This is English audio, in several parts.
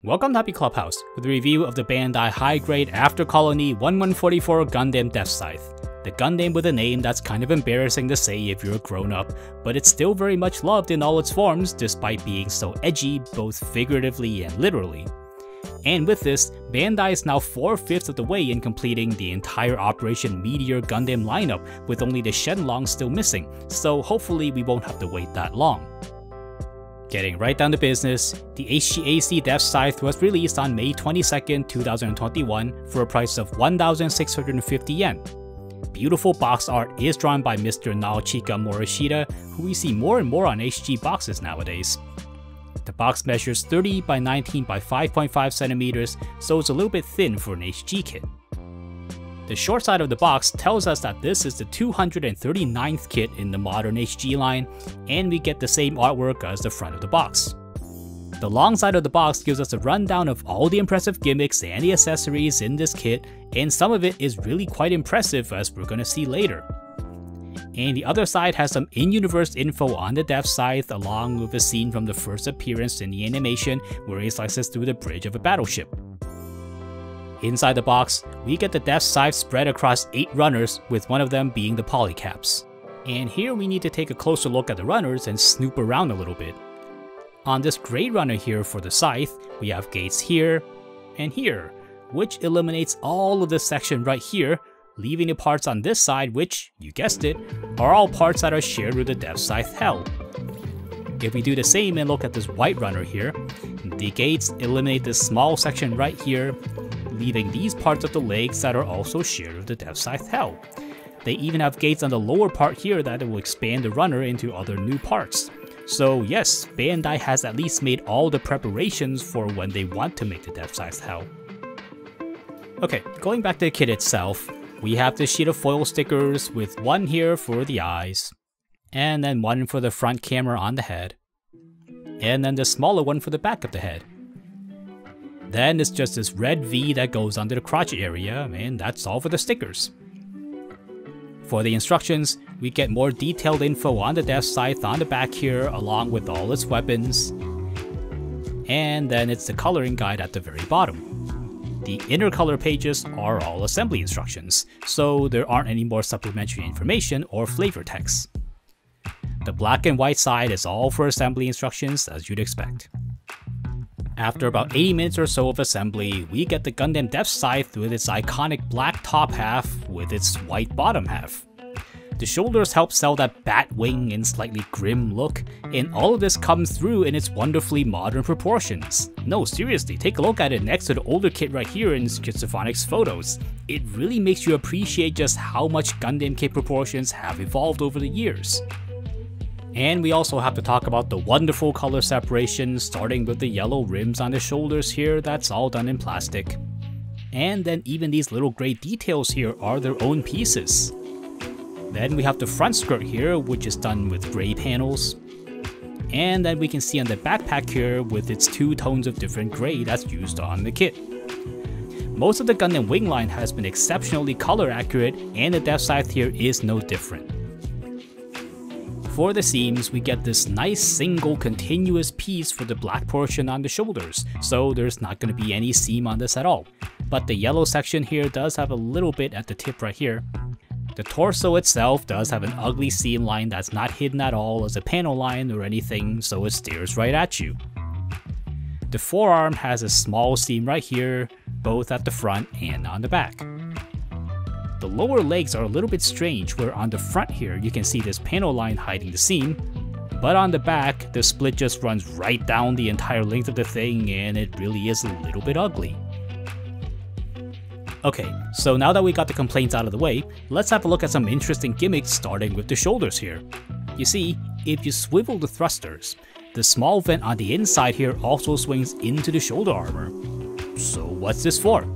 Welcome to Happy Clubhouse with a review of the Bandai high-grade After Colony 1144 Gundam Deathscythe, the Gundam with a name that's kind of embarrassing to say if you're a grown-up, but it's still very much loved in all its forms despite being so edgy both figuratively and literally. And with this, Bandai is now 4/5 of the way in completing the entire Operation Meteor Gundam lineup with only the Shenlong still missing, so hopefully we won't have to wait that long. Getting right down to business, the HGAC Deathscythe was released on May 22nd, 2021 for a price of 1,650 yen. Beautiful box art is drawn by Mr. Naochika Morishita, who we see more and more on HG boxes nowadays. The box measures 30 by 19 by 5.5 centimeters, so it's a little bit thin for an HG kit. The short side of the box tells us that this is the 239th kit in the modern HG line, and we get the same artwork as the front of the box. The long side of the box gives us a rundown of all the impressive gimmicks and the accessories in this kit, and some of it is really quite impressive as we're gonna see later. And the other side has some in-universe info on the Deathscythe along with a scene from the first appearance in the animation where he slices through the bridge of a battleship. Inside the box, we get the Deathscythe spread across 8 runners, with one of them being the polycaps. And here we need to take a closer look at the runners and snoop around a little bit. On this gray runner here for the scythe, we have gates here and here, which eliminates all of this section right here, leaving the parts on this side which, you guessed it, are all parts that are shared with the Deathscythe Hell. If we do the same and look at this white runner here, the gates eliminate this small section right here, leaving these parts of the legs that are also shared with the Deathscythe Hell. They even have gates on the lower part here that will expand the runner into other new parts. So yes, Bandai has at least made all the preparations for when they want to make the Deathscythe Hell. Okay, going back to the kit itself, we have this sheet of foil stickers with one here for the eyes, and then one for the front camera on the head, and then the smaller one for the back of the head. Then it's just this red V that goes under the crotch area, and that's all for the stickers. For the instructions, we get more detailed info on the Deathscythe on the back here along with all its weapons, and then it's the coloring guide at the very bottom. The inner color pages are all assembly instructions, so there aren't any more supplementary information or flavor text. The black and white side is all for assembly instructions as you'd expect. After about 80 minutes or so of assembly, we get the Gundam Deathscythe with its iconic black top half with its white bottom half. The shoulders help sell that bat wing and slightly grim look, and all of this comes through in its wonderfully modern proportions. No, seriously, take a look at it next to the older kit right here in Schizophonic's photos. It really makes you appreciate just how much Gundam kit proportions have evolved over the years. And we also have to talk about the wonderful color separation, starting with the yellow rims on the shoulders here, that's all done in plastic. And then even these little gray details here are their own pieces. Then we have the front skirt here, which is done with gray panels. And then we can see on the backpack here with its 2 tones of different gray that's used on the kit. Most of the Gundam wing line has been exceptionally color accurate, and the Deathscythe here is no different. For the seams, we get this nice single continuous piece for the black portion on the shoulders, so there's not going to be any seam on this at all. But the yellow section here does have a little bit at the tip right here. The torso itself does have an ugly seam line that's not hidden at all as a panel line or anything, so it stares right at you. The forearm has a small seam right here, both at the front and on the back. The lower legs are a little bit strange, where on the front here you can see this panel line hiding the seam, but on the back the split just runs right down the entire length of the thing, and it really is a little bit ugly. Okay, so now that we got the complaints out of the way, let's have a look at some interesting gimmicks starting with the shoulders here. You see, if you swivel the thrusters, the small vent on the inside here also swings into the shoulder armor. So what's this for?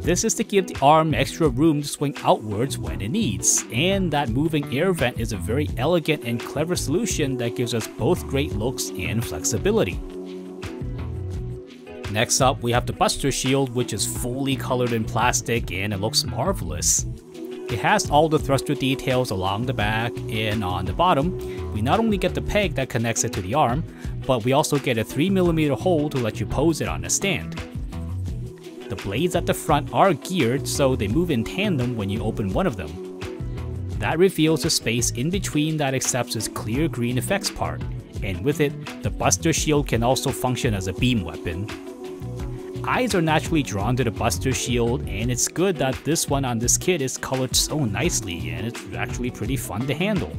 This is to give the arm extra room to swing outwards when it needs, and that moving air vent is a very elegant and clever solution that gives us both great looks and flexibility. Next up, we have the Buster Shield, which is fully colored in plastic and it looks marvelous. it has all the thruster details along the back, and on the bottom, we not only get the peg that connects it to the arm, but we also get a 3mm hole to let you pose it on a stand. The blades at the front are geared, so they move in tandem when you open one of them. That reveals a space in between that accepts this clear green effects part, and with it, the Buster Shield can also function as a beam weapon. Eyes are naturally drawn to the Buster Shield, and it's good that this one on this kit is colored so nicely, and it's actually pretty fun to handle.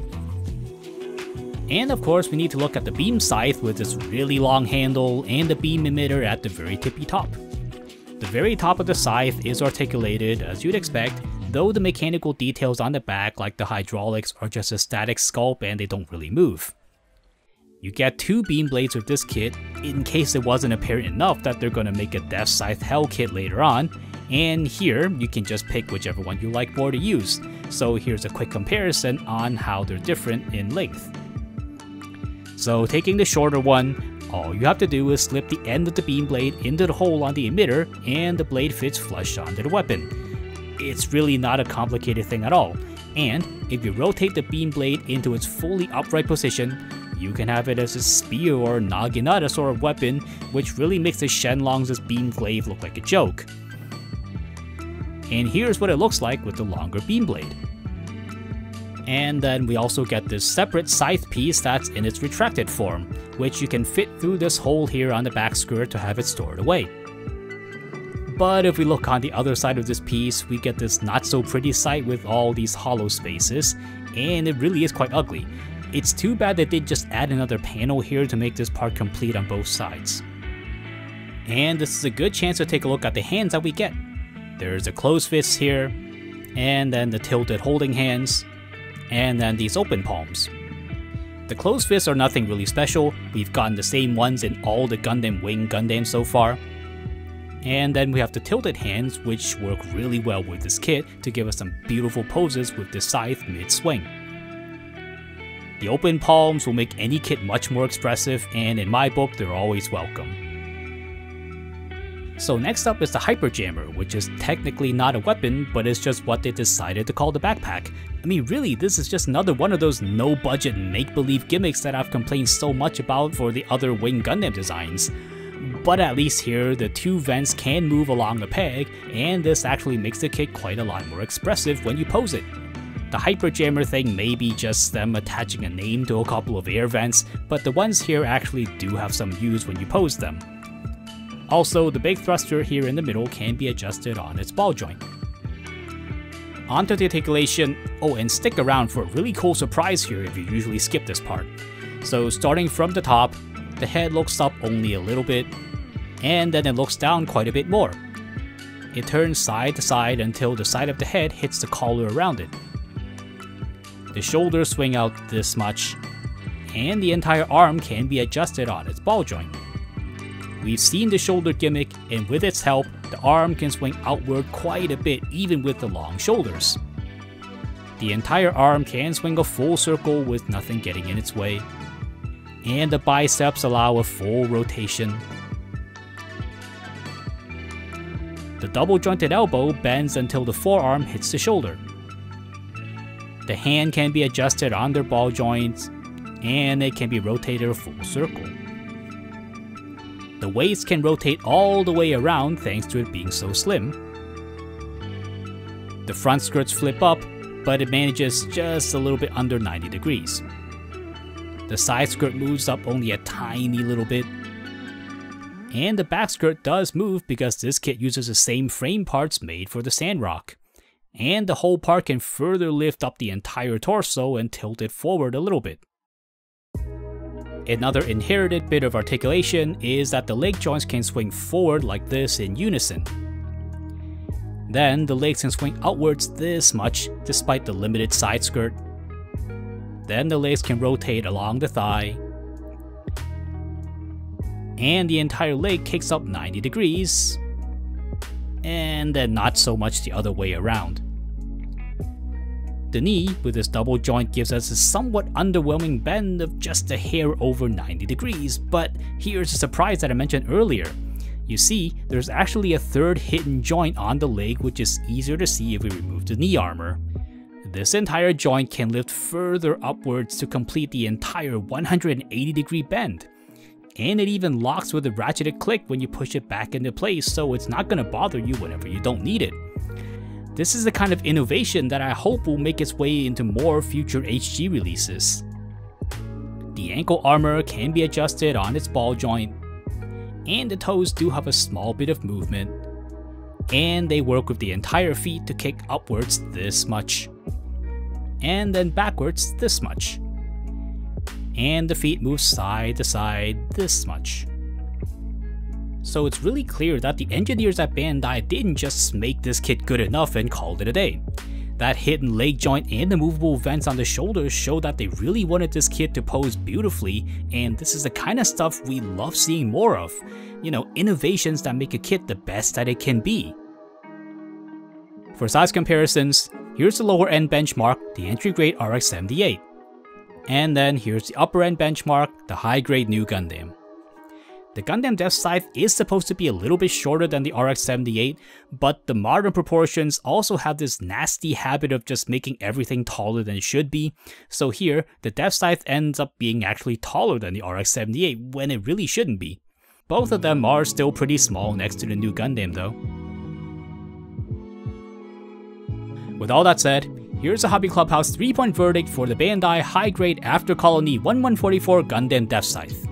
And of course, we need to look at the beam scythe with this really long handle and the beam emitter at the very tippy top. The very top of the scythe is articulated, as you'd expect, though the mechanical details on the back, like the hydraulics, are just a static sculpt and they don't really move. You get 2 beam blades with this kit, in case it wasn't apparent enough that they're gonna make a Deathscythe Hell kit later on, and here you can just pick whichever one you like more to use. So here's a quick comparison on how they're different in length. So taking the shorter one, all you have to do is slip the end of the beam blade into the hole on the emitter, and the blade fits flush onto the weapon. It's really not a complicated thing at all, and if you rotate the beam blade into its fully upright position, you can have it as a spear or naginata sort of weapon, which really makes the Shenlong's beam glaive look like a joke. And here's what it looks like with the longer beam blade. And then we also get this separate scythe piece that's in its retracted form, which you can fit through this hole here on the back skirt to have it stored away. But if we look on the other side of this piece, we get this not so pretty sight with all these hollow spaces, and it really is quite ugly. It's too bad that they just add another panel here to make this part complete on both sides. And this is a good chance to take a look at the hands that we get. There's a closed fist here, and then the tilted holding hands, and then these open palms. The closed fists are nothing really special, we've gotten the same ones in all the Gundam Wing Gundams so far. And then we have the tilted hands, which work really well with this kit to give us some beautiful poses with the scythe mid-swing. The open palms will make any kit much more expressive, and in my book, they're always welcome. So next up is the Hyper Jammer, which is technically not a weapon, but is just what they decided to call the backpack. I mean, really, this is just another one of those no-budget make-believe gimmicks that I've complained so much about for the other Wing Gundam designs. But at least here, the 2 vents can move along the peg, and this actually makes the kit quite a lot more expressive when you pose it. The Hyper Jammer thing may be just them attaching a name to a couple of air vents, but the ones here actually do have some use when you pose them. Also, the big thruster here in the middle can be adjusted on its ball joint. Onto the articulation. Oh, and stick around for a really cool surprise here if you usually skip this part. So starting from the top, the head looks up only a little bit, and then it looks down quite a bit more. It turns side to side until the side of the head hits the collar around it. The shoulders swing out this much, and the entire arm can be adjusted on its ball joint. We've seen the shoulder gimmick, and with its help, the arm can swing outward quite a bit even with the long shoulders. The entire arm can swing a full circle with nothing getting in its way, and the biceps allow a full rotation. The double jointed elbow bends until the forearm hits the shoulder. The hand can be adjusted on their ball joints, and it can be rotated a full circle. The waist can rotate all the way around thanks to it being so slim. The front skirts flip up, but it manages just a little bit under 90 degrees. The side skirt moves up only a tiny little bit. And the back skirt does move because this kit uses the same frame parts made for the Sandrock. And the whole part can further lift up the entire torso and tilt it forward a little bit. Another inherited bit of articulation is that the leg joints can swing forward like this in unison. Then the legs can swing outwards this much despite the limited side skirt. Then the legs can rotate along the thigh. And the entire leg kicks up 90 degrees. And then not so much the other way around. The knee with this double joint gives us a somewhat underwhelming bend of just a hair over 90 degrees, but here's a surprise that I mentioned earlier. You see, there's actually a third hidden joint on the leg which is easier to see if we remove the knee armor. This entire joint can lift further upwards to complete the entire 180-degree bend. And it even locks with a ratcheted click when you push it back into place, so it's not going to bother you whenever you don't need it. This is the kind of innovation that I hope will make its way into more future HG releases. The ankle armor can be adjusted on its ball joint, and the toes do have a small bit of movement, and they work with the entire feet to kick upwards this much, and then backwards this much, and the feet move side to side this much. So it's really clear that the engineers at Bandai didn't just make this kit good enough and called it a day. That hidden leg joint and the movable vents on the shoulders show that they really wanted this kit to pose beautifully, and this is the kind of stuff we love seeing more of. You know, innovations that make a kit the best that it can be. For size comparisons, here's the lower end benchmark, the entry grade RX-78. And then here's the upper end benchmark, the high grade new Gundam. The Gundam Deathscythe is supposed to be a little bit shorter than the RX-78, but the modern proportions also have this nasty habit of just making everything taller than it should be. So here, the Deathscythe ends up being actually taller than the RX-78 when it really shouldn't be. Both of them are still pretty small next to the new Gundam though. With all that said, here's a Hobby Clubhouse 3-point verdict for the Bandai high-grade After Colony 1144 Gundam Deathscythe.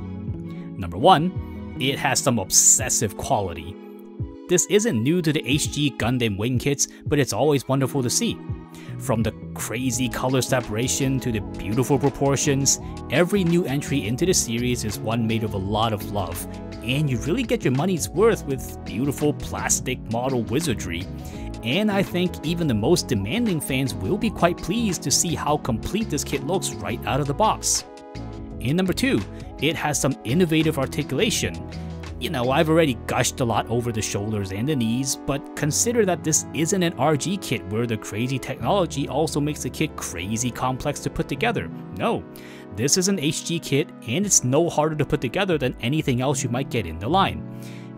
Number 1. It has some obsessive quality. This isn't new to the HG Gundam wing kits, but it's always wonderful to see. From the crazy color separation to the beautiful proportions, every new entry into the series is one made of a lot of love, and you really get your money's worth with beautiful plastic model wizardry. And I think even the most demanding fans will be quite pleased to see how complete this kit looks right out of the box. And number 2, it has some innovative articulation. You know, I've already gushed a lot over the shoulders and the knees, but consider that this isn't an RG kit where the crazy technology also makes the kit crazy complex to put together. No, this is an HG kit and it's no harder to put together than anything else you might get in the line.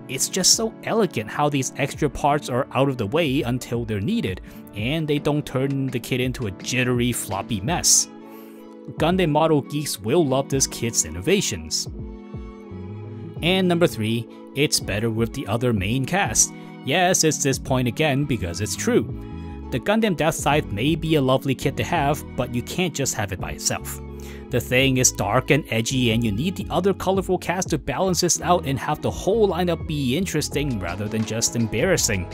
It's just so elegant how these extra parts are out of the way until they're needed, and they don't turn the kit into a jittery, floppy mess. Gundam model geeks will love this kit's innovations. And number 3, it's better with the other main cast. Yes, it's this point again because it's true. The Gundam Deathscythe may be a lovely kit to have, but you can't just have it by itself. The thing is dark and edgy, and you need the other colorful cast to balance this out and have the whole lineup be interesting rather than just embarrassing.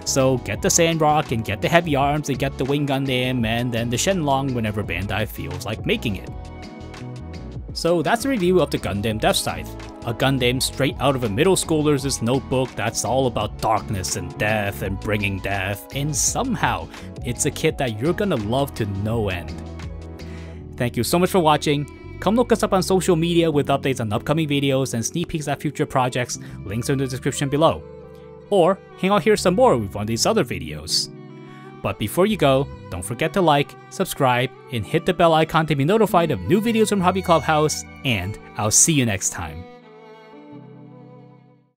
So get the Sandrock and get the Heavy Arms and get the Wing Gundam and then the Shenlong whenever Bandai feels like making it. So that's a review of the Gundam Deathscythe, a Gundam straight out of a middle schooler's notebook that's all about darkness and death and bringing death, and somehow it's a kit that you're gonna love to no end. Thank you so much for watching. Come look us up on social media with updates on upcoming videos and sneak peeks at future projects, links are in the description below. Or hang out here some more with one of these other videos. But before you go, don't forget to like, subscribe, and hit the bell icon to be notified of new videos from Hobby Clubhouse, and I'll see you next time.